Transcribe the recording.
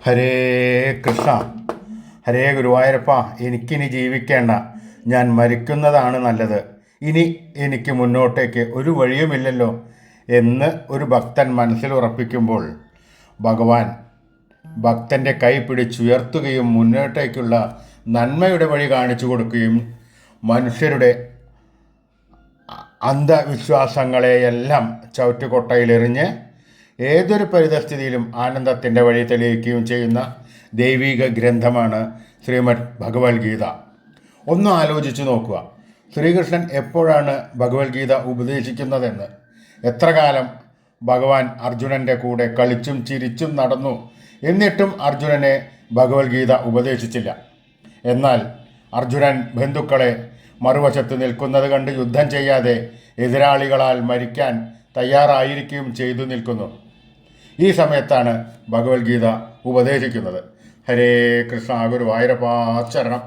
ഹരേ കൃഷ്ണ. ഹരേ ഗുരുവായൂരപ്പ, എനിക്കിനി ജീവിക്കേണ്ട, ഞാൻ മരിക്കുന്നതാണ് നല്ലത്. ഇനി എനിക്ക് മുന്നോട്ടേക്ക് ഒരു വഴിയുമില്ലല്ലോ എന്ന് ഒരു ഭക്തൻ മനസ്സിൽ ഉറപ്പിക്കുമ്പോൾ ഭഗവാൻ ഭക്തൻ്റെ കൈ പിടിച്ചുയർത്തുകയും മുന്നോട്ടേക്കുള്ള നന്മയുടെ വഴി കാണിച്ചു കൊടുക്കുകയും മനുഷ്യരുടെ അന്ധവിശ്വാസങ്ങളെയെല്ലാം ചവിറ്റുകൊട്ടയിലെറിഞ്ഞ് ഏതൊരു പരിതസ്ഥിതിയിലും ആനന്ദത്തിൻ്റെ വഴി തെളിയിക്കുകയും ചെയ്യുന്ന ദൈവിക ഗ്രന്ഥമാണ് ശ്രീമദ് ഭഗവത്ഗീത. ഒന്ന് ആലോചിച്ച് നോക്കുക, ശ്രീകൃഷ്ണൻ എപ്പോഴാണ് ഭഗവത്ഗീത ഉപദേശിക്കുന്നതെന്ന്. എത്ര കാലം ഭഗവാൻ അർജുനൻ്റെ കൂടെ കളിച്ചും ചിരിച്ചും നടന്നു, എന്നിട്ടും അർജുനനെ ഭഗവത്ഗീത ഉപദേശിച്ചില്ല. എന്നാൽ അർജുനൻ ബന്ധുക്കളെ മറുവശത്ത് നിൽക്കുന്നത് കണ്ട് യുദ്ധം ചെയ്യാതെ എതിരാളികളാൽ മരിക്കാൻ തയ്യാറായിരിക്കുകയും ചെയ്തു നിൽക്കുന്നു. ഈ സമയത്താണ് ഭഗവത്ഗീത ഉപദേശിക്കുന്നത്. ഹരേ കൃഷ്ണ. ഗുരുവായൂരപ്പാ ശരണം.